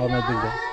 और नजदीक जाओ।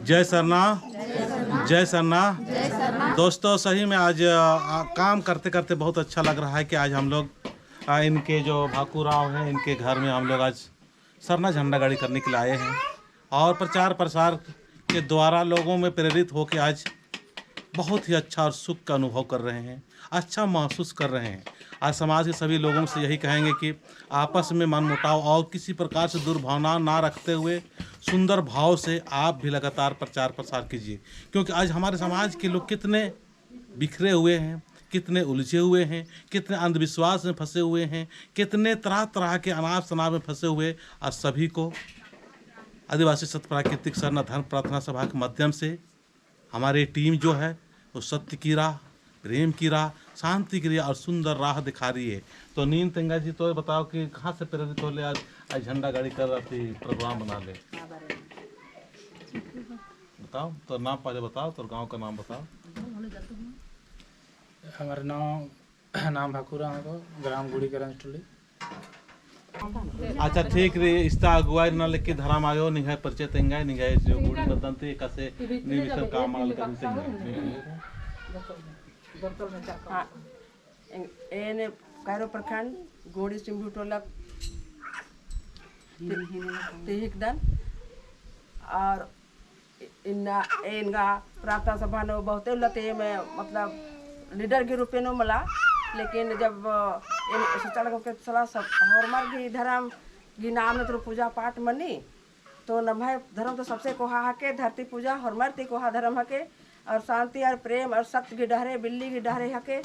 जय सरना, जय सरना। दोस्तों सही में आज काम करते करते बहुत अच्छा लग रहा है कि आज हम लोग इनके जो भाकूराव हैं इनके घर में हम लोग आज सरना झंडा गाड़ी करने के लिए आए हैं और प्रचार प्रसार के द्वारा लोगों में प्रेरित होकर आज बहुत ही अच्छा और सुख का अनुभव कर रहे हैं, अच्छा महसूस कर रहे हैं। आज समाज के सभी लोगों से यही कहेंगे कि आपस में मनमुटाव और किसी प्रकार से दुर्भावना ना रखते हुए सुंदर भाव से आप भी लगातार प्रचार प्रसार कीजिए, क्योंकि आज हमारे समाज के लोग कितने बिखरे हुए हैं, कितने उलझे हुए हैं, कितने अंधविश्वास में फंसे हुए हैं, कितने तरह तरह के अनाप शनाप में फंसे हुए। आज सभी को आदिवासी सत्य प्राकृतिक सरना धर्म प्रार्थना सभा के माध्यम से हमारी टीम जो है वो सत्य की राह, प्रेम की राह, शांति के लिए और सुंदर राह दिखा रही है। तो नीन तेंगा जी तो बताओ कि कहाँ से प्रेरित हो ले आज झंडा गाड़ी कर रही प्रोग्राम बना ले, बताओ तो नाम पहले बताओ, तो गांव का नाम बताओ। हमारे नाम भाकुरा है, ग्राम गुड़ी करंजटोली। अच्छा ठीक रे, इसका अगुवाई ना लेके धराम आयो निगाह परिचय तेंगा निगाह जो गुड़ी बदनते कसे निमिषन काम माल कर तेंगा हाँ एने कायरो प्रखंड गोड़ी सिंधु टोला तिहिकदन और इनका प्रार्थना सभा ने बहुत लते में मतलब लीडर के रूप में मला, लेकिन जब इन सोचा के सलाह सब हमार की धर्म की नाम तो पूजा पाठ मनी तो न भाई धर्म तो सबसे कोहा हके धरती पूजा हमार ती कोहा धर्म हके और शांति और प्रेम और सत्य की डहरे बिल्ली की डहरे हके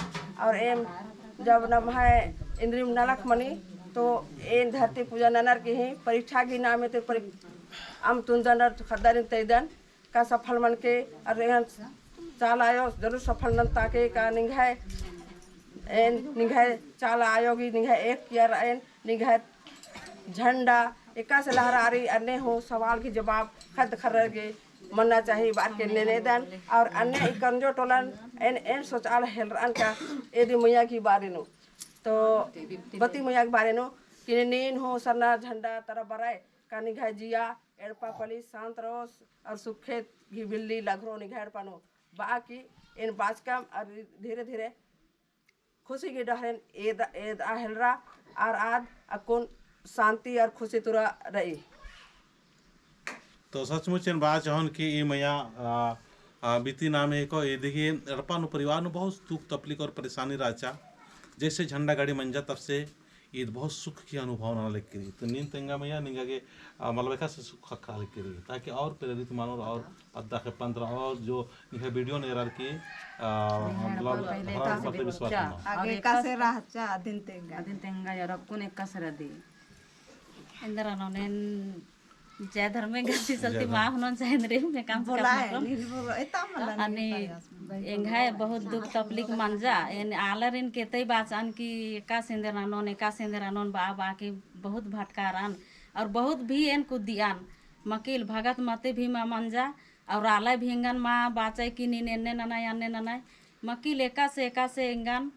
और एम जब न भाई इंद्रिम नलक मनी तो इन धरती पूजा ननर की ही परीक्षा की नाम तो अम तुंजन खदारिन तैदन का सफल मन के और चाल आयो जरूर सफल नन ताके का निगाह निगाह चाल आयोगी निगाह एक किया एन निगाह झंडा एका से लहरारी अन्य हो सवाल की जवाब खद खर्र के मन्ना चाहिए बात के निवेदन और अन्य इकंजो टोलन एन एन सोचाल हेलरन का यदि मैया की बारे नो तो बती मैया के बारे नो कि नीन हो सरना झंडा तरह बराए का निगाह जिया एड़पा पली शांत रहो और सुखे घी बिल्ली लगरो निगाह पानो बाकी इन बाचकम और धीरे धीरे खुशी की डहरन एद हेलरा और आद अकुन शांति और खुशी तुरा रही। तो सचमुच इन बात चाहन कि ये मैया बीती नाम है को ये देखिए अड़पा नु परिवार नु बहुत दुख तकलीफ और परेशानी राचा जैसे झंडा गाड़ी मंजा तब से ये बहुत सुख की अनुभव ना लेके रही। तो नींद तेंगा मैया निगा के मलबेका से सुख खा लेके रही ताकि और प्रेरित मानो और अद्दा के 15 और जो यह वीडियो ने रर की मतलब विश्वास आगे का से राचा दिन तेंगा यार कोने कसर दी इंदरा नोनेन जय धर्म में गति चलती माँ होना चाहिए रे में काम आणि एंघाय बहुत दुख तकलीफ मंजा एन आलर इन केतई बाचान की का सिंदरा नोन एका सिंदरा नोन बा बाकी बहुत भटकारान और बहुत भी एन कुदियान मकील भगत मते भी माँ मंजा और आला भींगन माँ बाचाई की नीन एन्ने ननाय अन्ने ननाय मकील एका से एंगन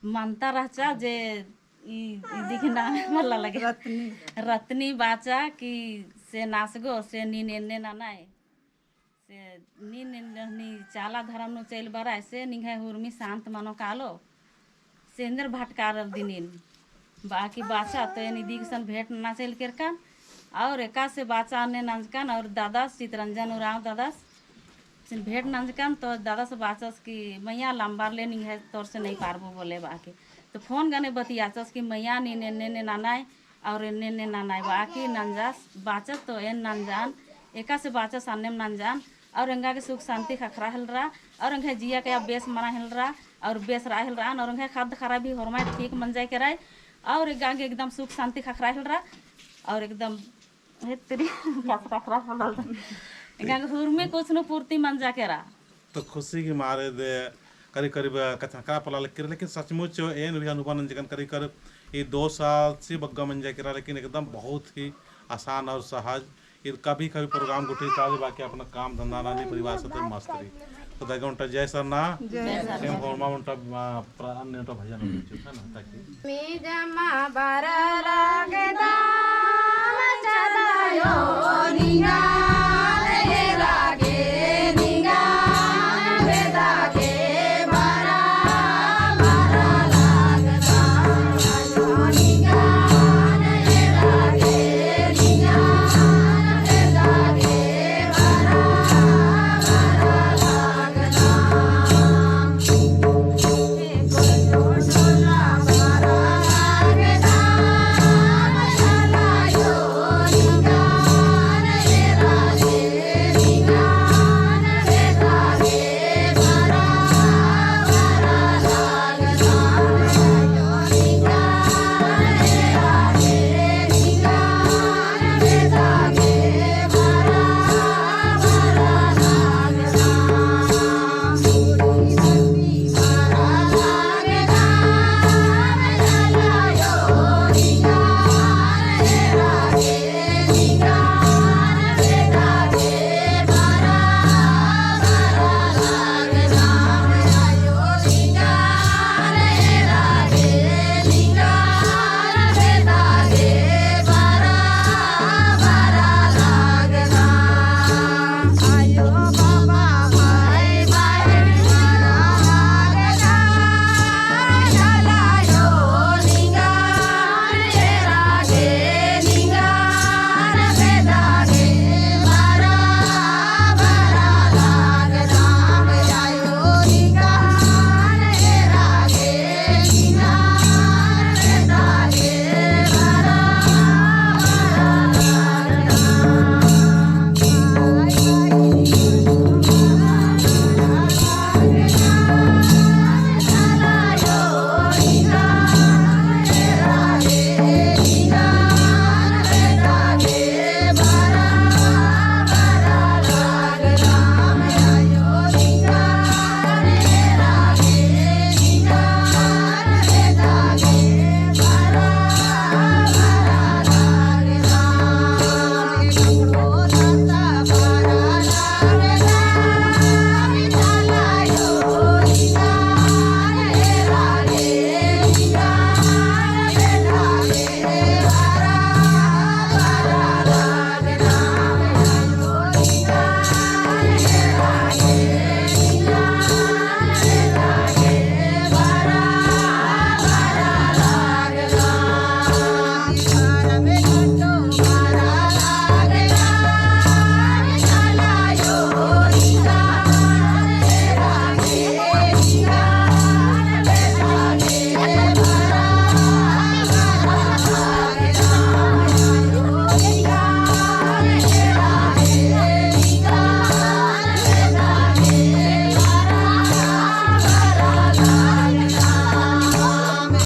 मानता रहचा जे दिखना मल्ला लगे रत्नी बाचा कि से नासगो से नीन एन्ने ननाय से नीन नी चाला धर्म नु चल बराय से निघाय हुरमी शांत मनो कालो सेंदर भटकार दिनिन बाकी बाचा तो ये निधि सन भेंट ना चल कर कान और एका से बाचा ने नंजकान और दादा चितरंजन उराव दादा सिन भेंट नंजकान तो दादा से बाचस की मैया लंबार ले निघाय तोर से नहीं पारबो बोले बाकी तो फोन गने बतियाचस कि मैया नी ने नानाय और ने नानाय बाकी नंजास बाचस तो एन नंजान एका से बाचस सामने में नंजान और अंगा के सुख शांति खखरा हिल रहा और अंगा जिया के बेस मना हिल रहा और बेस रहा हिल रहा और अंगा खाद खरा भी होरमा ठीक मन जाए के राय और एक गांगे एकदम सुख शांति खखरा हिल रहा और एकदम हे तेरी खखरा फलल गांगे हुर में कुछ न पूर्ति मन जा के रहा तो खुशी की मारे दे करीब करीब कथा पला लेकिन सचमुच एन भी अनुभव नंजकन करीब ये 2 साल से बग्गा मंजा करा लेकिन एकदम बहुत ही आसान और सहज ये कभी प्रोग्राम गुठी चाले बाकी अपना काम धंधा नानी परिवार से तो मस्त रही तो दागा उनटा जय सरना एम होरमा उनटा अन्य उनटा भजन है ना ताकि मी जमा बरला